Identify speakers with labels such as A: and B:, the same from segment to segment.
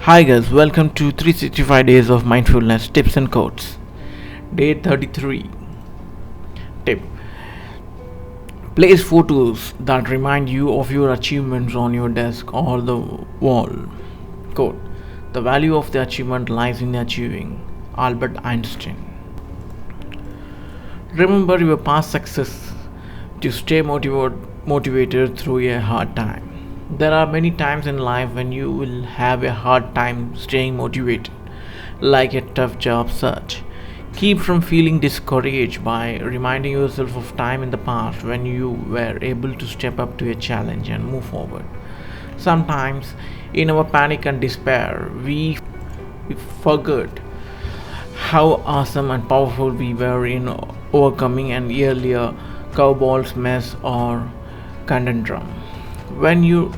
A: Hi guys, welcome to 365 days of mindfulness tips and quotes. Day 33. Tip: place photos that remind you of your achievements on your desk or the wall. Quote: the value of the achievement lies in achieving. Albert Einstein. Remember your past success to stay motivated through a hard time. There are many times in life when you will have a hard time staying motivated, like a tough job search. Keep from feeling discouraged by reminding yourself of time in the past when you were able to step up to a challenge and move forward. Sometimes, in our panic and despair, we forget how awesome and powerful we were in overcoming an earlier cowball's mess or conundrum. When you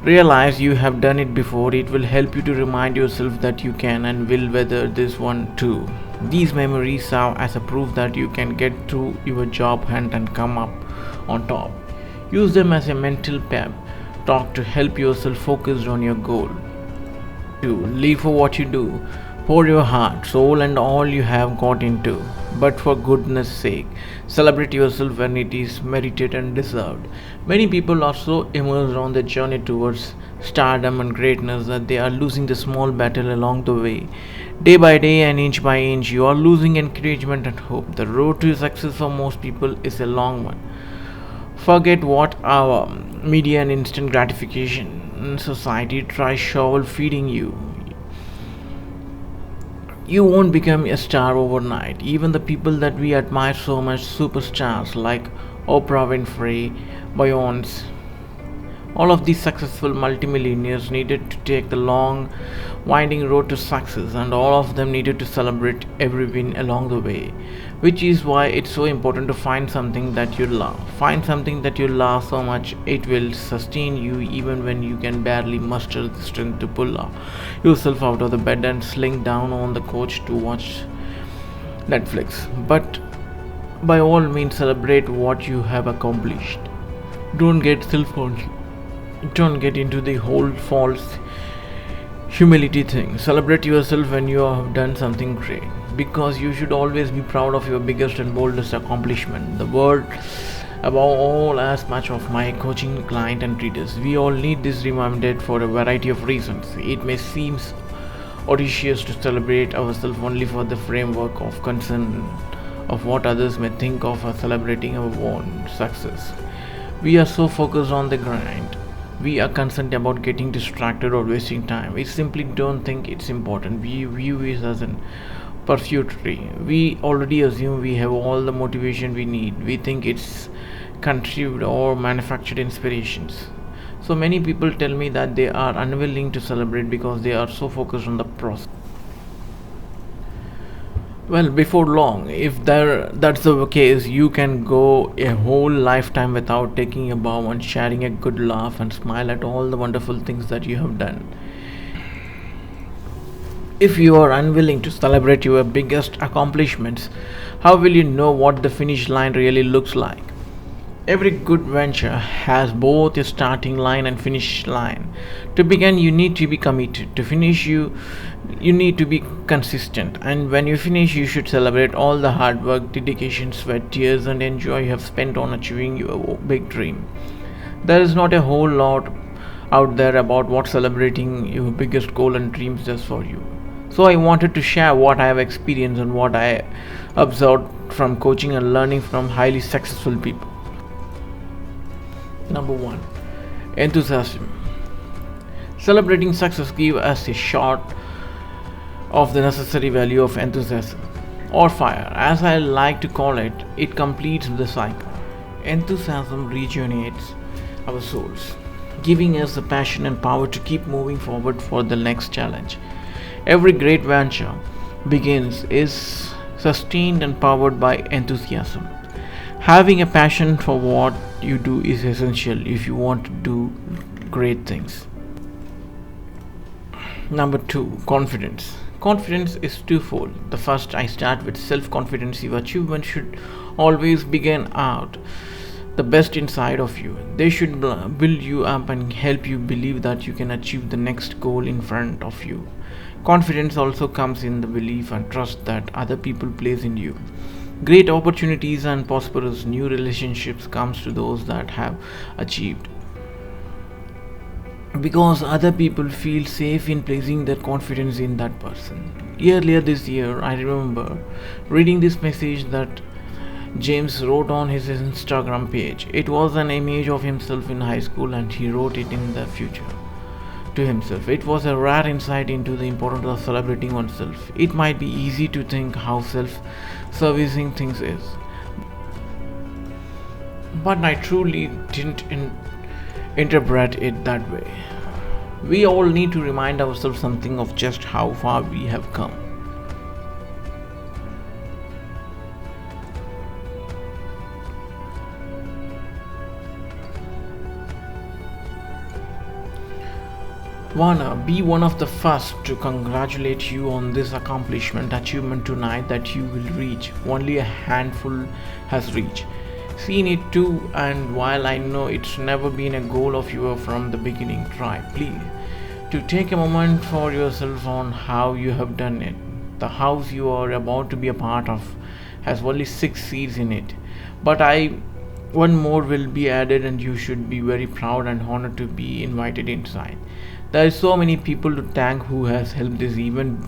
A: realize you have done it before, it will help you to remind yourself that you can and will weather this one too. These memories serve as a proof that you can get through your job hunt and come up on top. Use them as a mental pep talk to help yourself focus on your goal. 2. Live for what you do. Pour your heart, soul, and all you have got into. But for goodness sake, celebrate yourself when it is merited and deserved. Many people are so immersed on their journey towards stardom and greatness that they are losing the small battle along the way. Day by day and inch by inch, you are losing encouragement and hope. The road to success for most people is a long one. Forget what our media and instant gratification society tries shovel feeding you. You won't become a star overnight. Even the people that we admire so much, superstars like Oprah Winfrey, Beyonce, all of these successful multimillionaires needed to take the long, winding road to success, and all of them needed to celebrate every win along the way. Which is why it's so important to find something that you love. Find something that you love so much it will sustain you even when you can barely muster the strength to pull yourself out of the bed and sling down on the couch to watch Netflix. But by all means, celebrate what you have accomplished. Don't get self-conscious. Don't get into the whole false humility thing. Celebrate yourself when you have done something great, because you should always be proud of your biggest and boldest accomplishment. The word above all as much of my coaching client and readers. We all need this reminded for a variety of reasons. It may seem audacious to celebrate ourselves only for the framework of concern of what others may think of us celebrating our own success. We are so focused on the grind. We are concerned about getting distracted or wasting time. We simply don't think it's important. We view it as an pursuitory. We already assume we have all the motivation we need. We think it's contrived or manufactured inspirations. So many people tell me that they are unwilling to celebrate because they are so focused on the process. Well, before long, if that's the case, you can go a whole lifetime without taking a bow and sharing a good laugh and smile at all the wonderful things that you have done. If you are unwilling to celebrate your biggest accomplishments, how will you know what the finish line really looks like? Every good venture has both a starting line and finish line. To begin, you need to be committed. To finish, you need to be consistent. And when you finish, you should celebrate all the hard work, dedication, sweat, tears, and enjoy you have spent on achieving your big dream. There is not a whole lot out there about what celebrating your biggest goal and dreams does for you. So I wanted to share what I have experienced and what I observed from coaching and learning from highly successful people. Number 1. Enthusiasm. Celebrating success gives us a shot of the necessary value of enthusiasm, or fire, as I like to call it. It completes the cycle. Enthusiasm rejuvenates our souls, giving us the passion and power to keep moving forward for the next challenge. Every great venture is sustained and powered by enthusiasm. Having a passion for what you do is essential if you want to do great things. Number 2. Confidence. Confidence is twofold. The first, I start with self-confidence. Your achievement should always begin out the best inside of you. They should build you up and help you believe that you can achieve the next goal in front of you. Confidence also comes in the belief and trust that other people place in you. Great opportunities and prosperous new relationships comes to those that have achieved because other people feel safe in placing their confidence in that person. Earlier this year, I remember reading this message that James wrote on his Instagram page. It was an image of himself in high school and he wrote it in the future to himself. It was a rare insight into the importance of celebrating oneself. It might be easy to think how self servicing things is, but I truly didn't interpret it that way. We all need to remind ourselves something of just how far we have come. Wanna be one of the first to congratulate you on this achievement tonight that you will reach. Only a handful has reached. Seen it too, and while I know it's never been a goal of yours from the beginning, try please to take a moment for yourself on how you have done it. The house you are about to be a part of has only 6 seats in it, but I one more will be added, and you should be very proud and honored to be invited inside. There are so many people to thank who has helped this event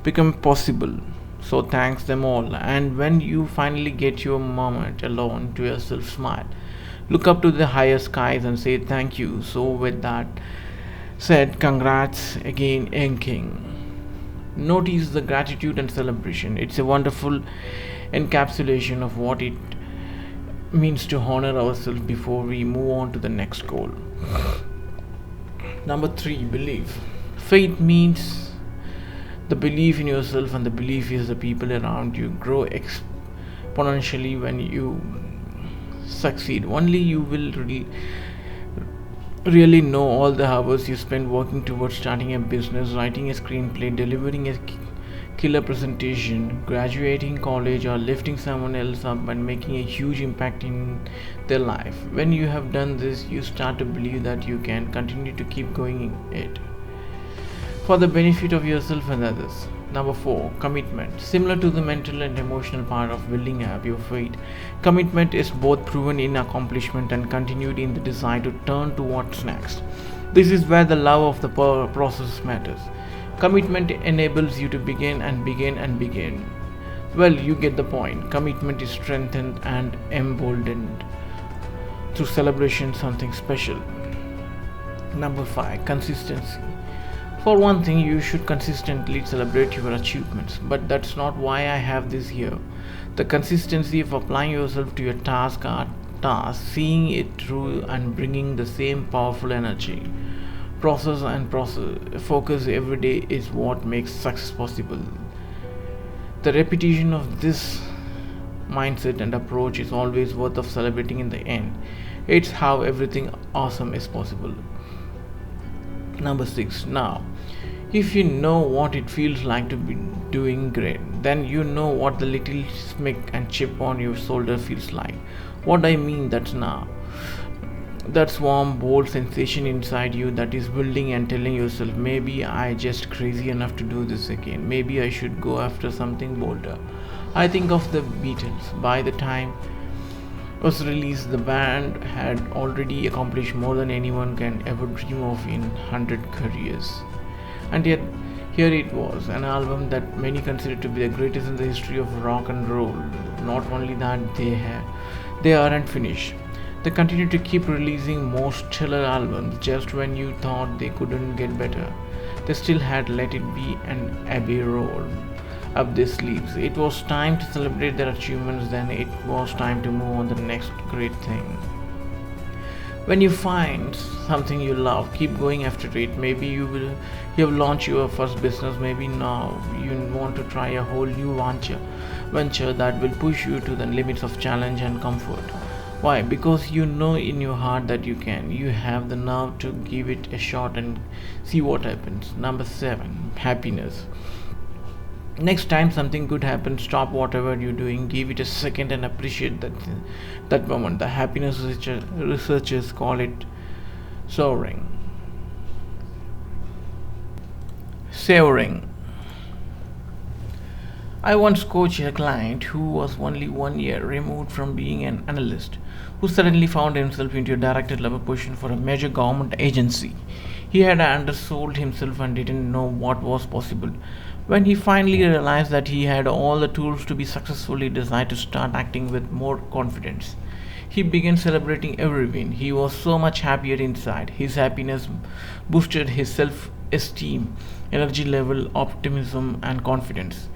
A: become possible. So thanks them all. And when you finally get your moment alone to yourself, smile. Look up to the higher skies and say thank you. So with that said, congrats again, Young King. Notice the gratitude and celebration. It's a wonderful encapsulation of what it means to honor ourselves before we move on to the next goal. Number 3, belief. Faith means the belief in yourself, and the belief is the people around you grow exponentially when you succeed. Only you will really know all the hours you spend working towards starting a business, writing a screenplay, delivering a killer presentation, graduating college, or lifting someone else up and making a huge impact in their life. When you have done this, you start to believe that you can continue to keep going it for the benefit of yourself and others. Number 4, commitment. Similar to the mental and emotional part of building up your faith, commitment is both proven in accomplishment and continued in the desire to turn to what's next. This is where the love of the process matters. Commitment enables you to begin and begin and begin. Well, you get the point. Commitment is strengthened and emboldened through celebration, something special. Number 5, consistency. For one thing, you should consistently celebrate your achievements, but that's not why I have this here. The consistency of applying yourself to your task, seeing it through and bringing the same powerful energy, process focus every day is what makes success possible. The repetition of this mindset and approach is always worth of celebrating in the end. It's how everything awesome is possible. Number 6, now if you know what it feels like to be doing great, then you know what the little smack and chip on your shoulder feels like. What I mean that's now that warm, bold sensation inside you that is building and telling yourself, maybe I just crazy enough to do this again. Maybe I should go after something bolder. I think of the Beatles. By the time was released, the band had already accomplished more than anyone can ever dream of in 100 careers. And yet, here it was, an album that many consider to be the greatest in the history of rock and roll. Not only that, they aren't finished. They continue to keep releasing more stellar albums just when you thought they couldn't get better. They still had Let It Be and Abbey Road up their sleeves. It was time to celebrate their achievements, then it was time to move on to the next great thing. When you find something you love, keep going after it. Maybe you have launched your first business, maybe now you want to try a whole new venture that will push you to the limits of challenge and comfort. Why? Because you know in your heart that you can. You have the nerve to give it a shot and see what happens. Number 7, happiness. Next time something good happens, stop whatever you're doing, give it a second and appreciate that moment. The happiness researchers call it soaring. Savoring. I once coached a client who was only 1 year removed from being an analyst, who suddenly found himself into a director level position for a major government agency. He had undersold himself and didn't know what was possible. When he finally realized that he had all the tools to be successful, he decided to start acting with more confidence. He began celebrating every win. He was so much happier inside. His happiness boosted his self esteem, energy level, optimism, and confidence.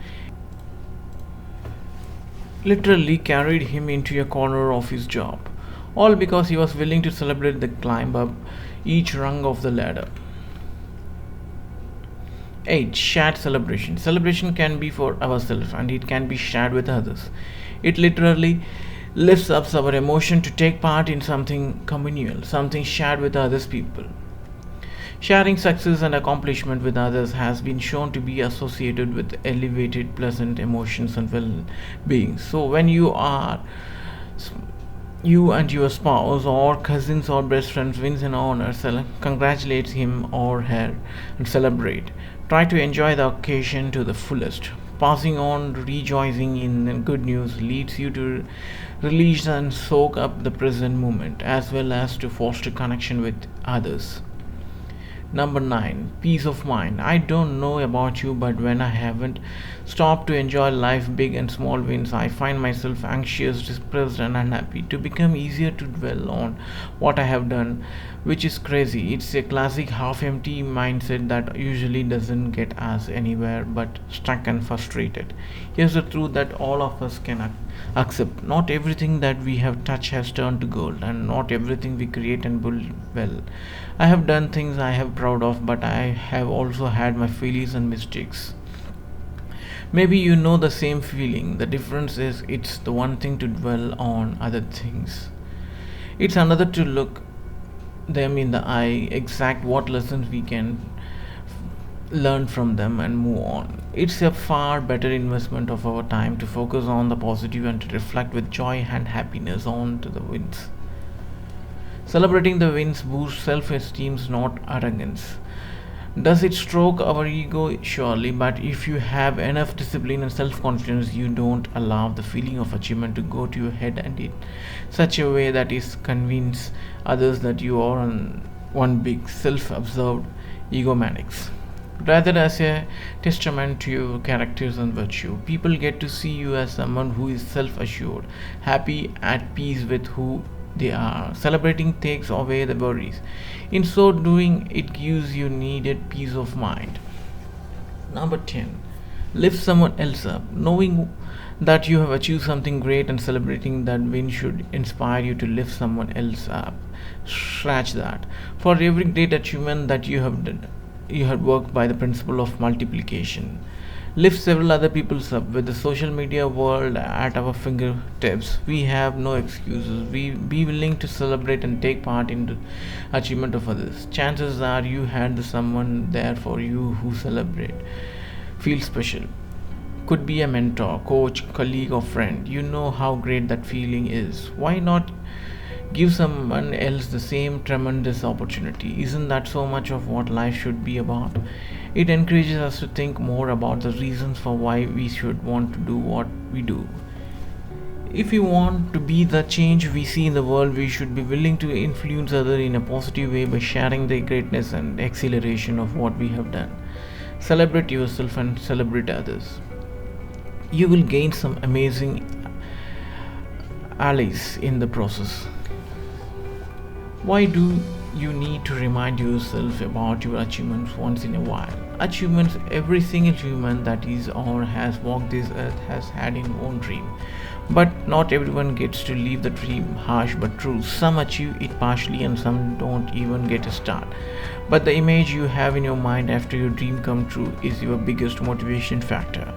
A: Literally carried him into a corner of his job, all because he was willing to celebrate the climb up each rung of the ladder. 8. Shared celebration. Celebration can be for ourselves and it can be shared with others. It literally lifts up our emotion to take part in something communal, something shared with others people. Sharing success and accomplishment with others has been shown to be associated with elevated pleasant emotions and well-being. So when you and your spouse or cousins or best friends wins an honor, congratulate him or her and celebrate. Try to enjoy the occasion to the fullest. Passing on rejoicing in good news leads you to release and soak up the present moment as well as to foster connection with others. Number 9. Peace of mind. I don't know about you, but when I haven't stopped to enjoy life, big and small wins, I find myself anxious, depressed, and unhappy. To become easier to dwell on what I have done, which is crazy. It's a classic half empty mindset that usually doesn't get us anywhere but stuck and frustrated. Here's the truth that all of us can accept. Not everything that we have touched has turned to gold, and not everything we create and build well. I have done things I have proud of, but I have also had my failures and mistakes. Maybe you know the same feeling. The difference is it's the one thing to dwell on other things. It's another to look them in the eye, exact what lessons we can learn from them and move on. It's a far better investment of our time to focus on the positive and to reflect with joy and happiness on to the wins. Celebrating the wins boosts self-esteem, not arrogance. Does it stroke our ego? Surely, but if you have enough discipline and self confidence, you don't allow the feeling of achievement to go to your head and in such a way that is convince others that you are one big self absorbed egomaniacs. Rather, as a testament to your characters and virtue, people get to see you as someone who is self assured, happy, at peace with who they are. Celebrating takes away the worries. In so doing, it gives you needed peace of mind. Number 10. Lift someone else up. Knowing that you have achieved something great and celebrating that win should inspire you to lift someone else up. Scratch that. For every great achievement that you have done, you have worked by the principle of multiplication. Lift several other people's up. With the social media world at our fingertips, we have no excuses. We be willing to celebrate and take part in the achievement of others. Chances are you had someone there for you who celebrate, feel special. Could be a mentor, coach, colleague, or friend. You know how great that feeling is. Why not give someone else the same tremendous opportunity? Isn't that so much of what life should be about? It encourages us to think more about the reasons for why we should want to do what we do. If we want to be the change we see in the world, we should be willing to influence others in a positive way by sharing the greatness and acceleration of what we have done. Celebrate yourself and celebrate others. You will gain some amazing allies in the process. Why do you need to remind yourself about your achievements once in a while? Achievements, every single human that is or has walked this earth has had his own dream. But not everyone gets to live the dream. Harsh but true. Some achieve it partially and some don't even get a start. But the image you have in your mind after your dream come true is your biggest motivation factor.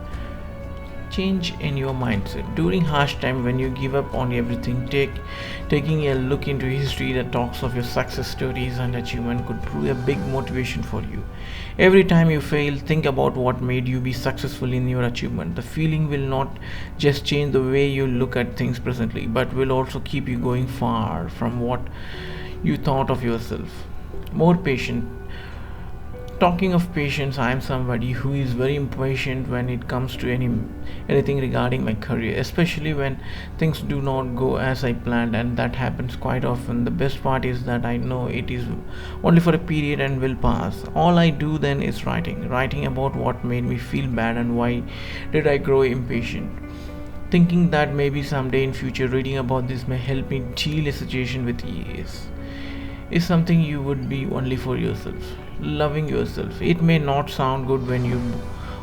A: change in your mindset during harsh time when you give up on everything. Taking a look into history that talks of your success stories and achievement could prove a big motivation for you. Every time you fail, think about what made you be successful in your achievement. The feeling will not just change the way you look at things presently, but will also keep you going far from what you thought of yourself. More patient. Talking of patience, I am somebody who is very impatient when it comes to anything regarding my career, especially when things do not go as I planned, and that happens quite often. The best part is that I know it is only for a period and will pass. All I do then is writing about what made me feel bad and why did I grow impatient. Thinking that maybe someday in future reading about this may help me deal a situation with ease is something you would be only for yourself. Loving yourself. It may not sound good when you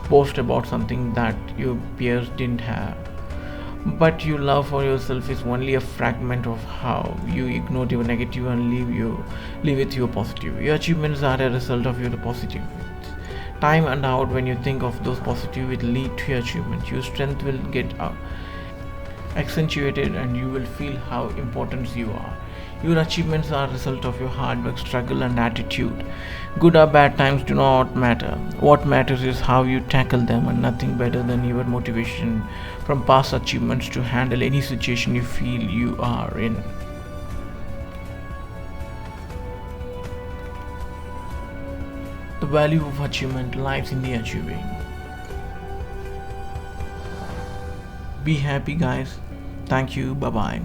A: boast about something that your peers didn't have, but your love for yourself is only a fragment of how you ignore your negative and live with your positive. Your achievements are a result of your positive. Time and out when you think of those positive will lead to your achievement. Your strength will get accentuated and you will feel how important you are. Your achievements are a result of your hard work, struggle, and attitude. Good or bad times do not matter. What matters is how you tackle them, and nothing better than your motivation from past achievements to handle any situation you feel you are in. The value of achievement lies in the achieving. Be happy, guys. Thank you. Bye bye.